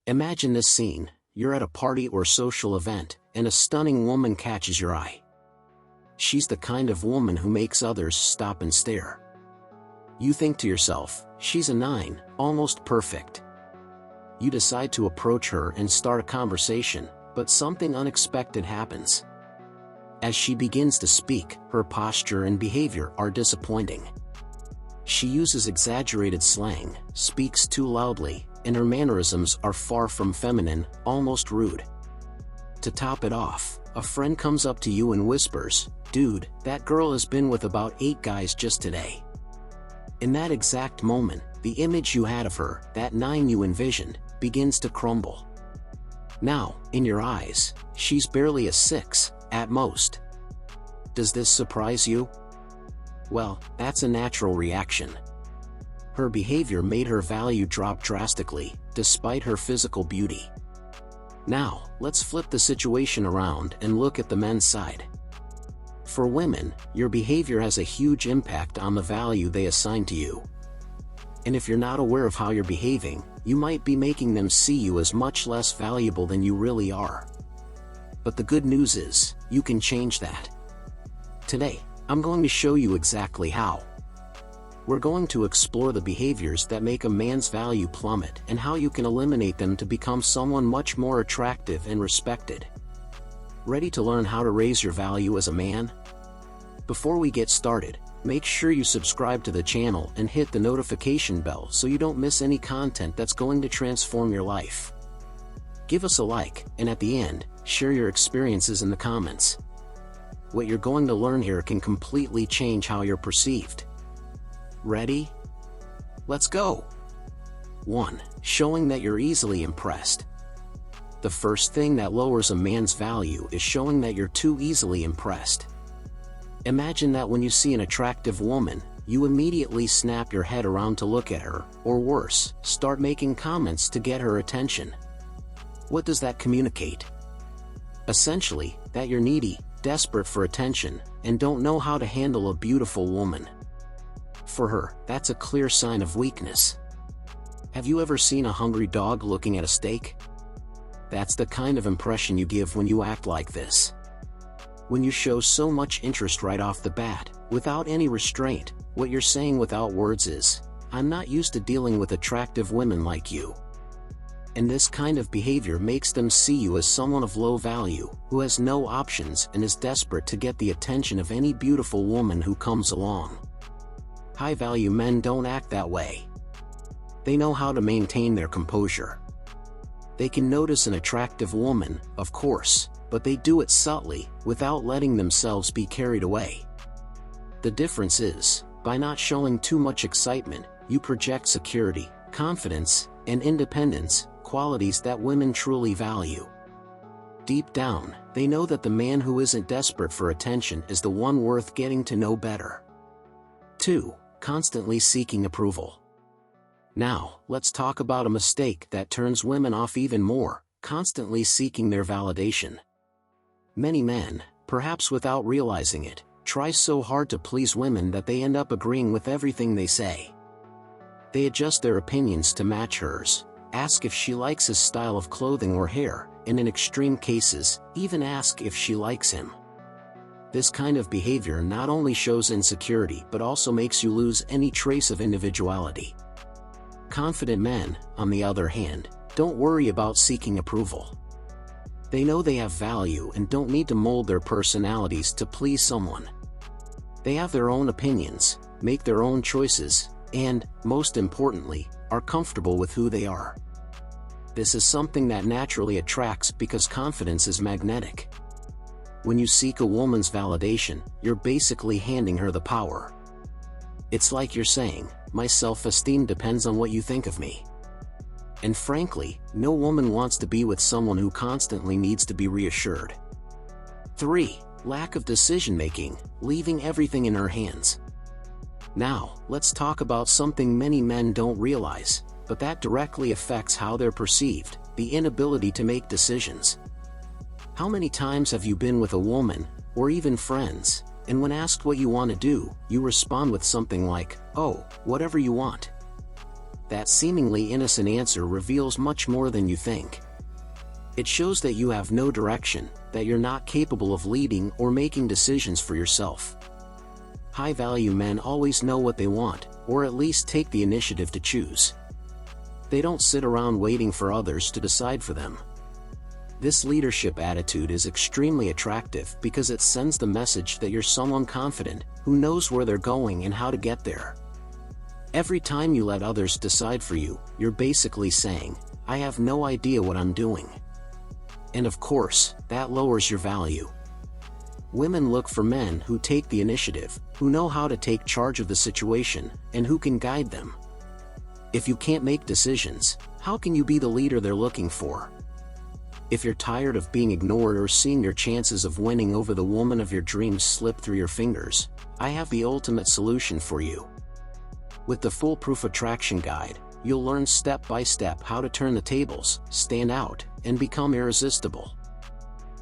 Imagine this scene: you're at a party or social event, and a stunning woman catches your eye. She's the kind of woman who makes others stop and stare. You think to yourself, she's a 9, almost perfect. You decide to approach her and start a conversation, but something unexpected happens. As she begins to speak, her posture and behavior are disappointing. She uses exaggerated slang, speaks too loudly, and her mannerisms are far from feminine, almost rude. To top it off, a friend comes up to you and whispers, "Dude, that girl has been with about 8 guys just today." In that exact moment, the image you had of her, that 9 you envisioned, begins to crumble. Now, in your eyes, she's barely a 6, at most. Does this surprise you? Well, that's a natural reaction. Her behavior made her value drop drastically, despite her physical beauty. Now, let's flip the situation around and look at the men's side. For women, your behavior has a huge impact on the value they assign to you. And if you're not aware of how you're behaving, you might be making them see you as much less valuable than you really are. But the good news is, you can change that. Today, I'm going to show you exactly how. We're going to explore the behaviors that make a man's value plummet and how you can eliminate them to become someone much more attractive and respected. Ready to learn how to raise your value as a man? Before we get started, make sure you subscribe to the channel and hit the notification bell so you don't miss any content that's going to transform your life. Give us a like, and at the end, share your experiences in the comments. What you're going to learn here can completely change how you're perceived. Ready? Let's go! 1. Showing that you're easily impressed. The first thing that lowers a man's value is showing that you're too easily impressed. Imagine that when you see an attractive woman, you immediately snap your head around to look at her, or worse, start making comments to get her attention. What does that communicate? Essentially, that you're needy, desperate for attention, and don't know how to handle a beautiful woman. For her, that's a clear sign of weakness. Have you ever seen a hungry dog looking at a steak? That's the kind of impression you give when you act like this. When you show so much interest right off the bat, without any restraint, what you're saying without words is, "I'm not used to dealing with attractive women like you." And this kind of behavior makes them see you as someone of low value, who has no options and is desperate to get the attention of any beautiful woman who comes along. High-value men don't act that way. They know how to maintain their composure. They can notice an attractive woman, of course, but they do it subtly, without letting themselves be carried away. The difference is, by not showing too much excitement, you project security, confidence, and independence, qualities that women truly value. Deep down, they know that the man who isn't desperate for attention is the one worth getting to know better. 2. Constantly seeking approval. Now, let's talk about a mistake that turns women off even more: constantly seeking their validation. Many men, perhaps without realizing it, try so hard to please women that they end up agreeing with everything they say. They adjust their opinions to match hers, ask if she likes his style of clothing or hair, and in extreme cases, even ask if she likes him. This kind of behavior not only shows insecurity but also makes you lose any trace of individuality. Confident men, on the other hand, don't worry about seeking approval. They know they have value and don't need to mold their personalities to please someone. They have their own opinions, make their own choices, and, most importantly, are comfortable with who they are. This is something that naturally attracts because confidence is magnetic. When you seek a woman's validation, you're basically handing her the power. It's like you're saying, "My self-esteem depends on what you think of me." And frankly, no woman wants to be with someone who constantly needs to be reassured. 3. Lack of decision-making, leaving everything in her hands. Now, let's talk about something many men don't realize, but that directly affects how they're perceived: the inability to make decisions. How many times have you been with a woman, or even friends, and when asked what you want to do, you respond with something like, "Oh, whatever you want"? that seemingly innocent answer reveals much more than you think. It shows that you have no direction, that you're not capable of leading or making decisions for yourself. High-value men always know what they want, or at least take the initiative to choose. They don't sit around waiting for others to decide for them. This leadership attitude is extremely attractive because it sends the message that you're someone confident, who knows where they're going and how to get there. Every time you let others decide for you, you're basically saying, "I have no idea what I'm doing." And of course, that lowers your value. Women look for men who take the initiative, who know how to take charge of the situation, and who can guide them. If you can't make decisions, how can you be the leader they're looking for? If you're tired of being ignored or seeing your chances of winning over the woman of your dreams slip through your fingers, I have the ultimate solution for you. With the Foolproof Attraction Guide, you'll learn step by step how to turn the tables, stand out, and become irresistible.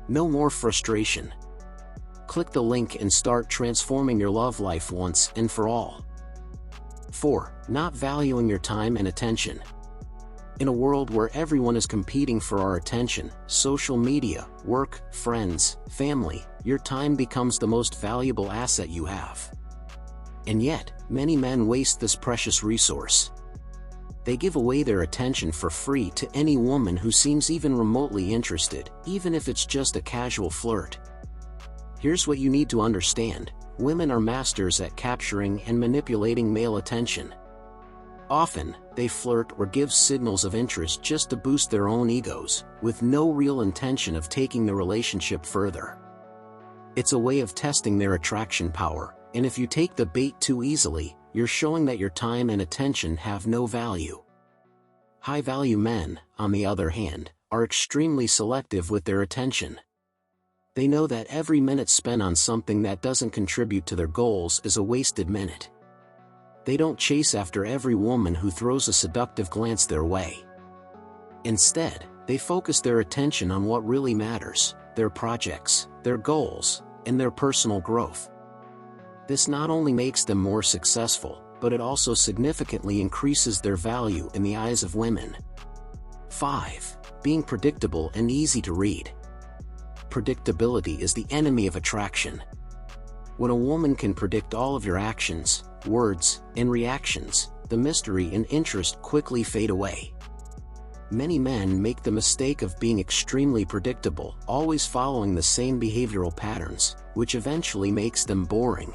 No more frustration. Click the link and start transforming your love life once and for all. 4. Not valuing your time and attention. In a world where everyone is competing for our attention, social media, work, friends, family, your time becomes the most valuable asset you have. And yet, many men waste this precious resource. They give away their attention for free to any woman who seems even remotely interested, even if it's just a casual flirt. Here's what you need to understand: women are masters at capturing and manipulating male attention. Often, they flirt or give signals of interest just to boost their own egos, with no real intention of taking the relationship further. It's a way of testing their attraction power, and if you take the bait too easily, you're showing that your time and attention have no value. High-value men, on the other hand, are extremely selective with their attention. They know that every minute spent on something that doesn't contribute to their goals is a wasted minute. They don't chase after every woman who throws a seductive glance their way. Instead, they focus their attention on what really matters: their projects, their goals, and their personal growth. This not only makes them more successful, but it also significantly increases their value in the eyes of women. 5. Being predictable and easy to read. Predictability is the enemy of attraction. When a woman can predict all of your actions, words, and reactions, the mystery and interest quickly fade away. Many men make the mistake of being extremely predictable, always following the same behavioral patterns, which eventually makes them boring.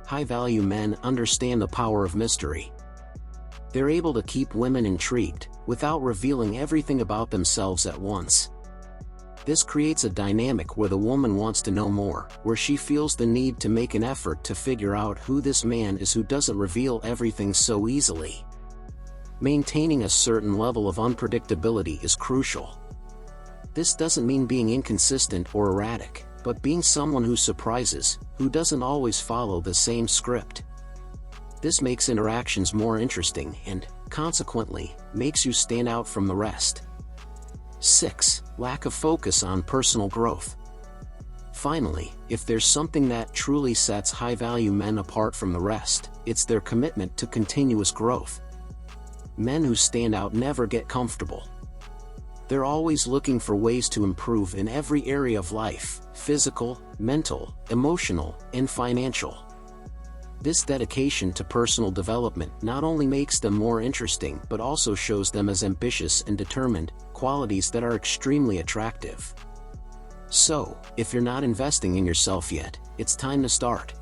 High-value men understand the power of mystery. They're able to keep women intrigued, without revealing everything about themselves at once. This creates a dynamic where the woman wants to know more, where she feels the need to make an effort to figure out who this man is who doesn't reveal everything so easily. Maintaining a certain level of unpredictability is crucial. This doesn't mean being inconsistent or erratic, but being someone who surprises, who doesn't always follow the same script. This makes interactions more interesting and, consequently, makes you stand out from the rest. 6. Lack of focus on personal growth. Finally, if there's something that truly sets high-value men apart from the rest, it's their commitment to continuous growth. Men who stand out never get comfortable. They're always looking for ways to improve in every area of life: physical, mental, emotional, and financial. This dedication to personal development not only makes them more interesting but also shows them as ambitious and determined, qualities that are extremely attractive. So, if you're not investing in yourself yet, it's time to start.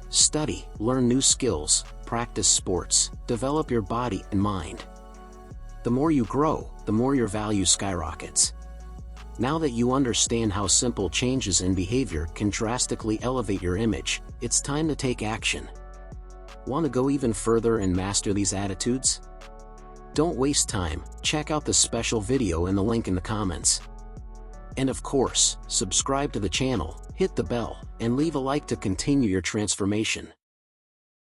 Study, learn new skills, practice sports, develop your body and mind. The more you grow, the more your value skyrockets. Now that you understand how simple changes in behavior can drastically elevate your image, it's time to take action. Want to go even further and master these attitudes? Don't waste time, check out the special video in the link in the comments. And of course, subscribe to the channel, hit the bell, and leave a like to continue your transformation.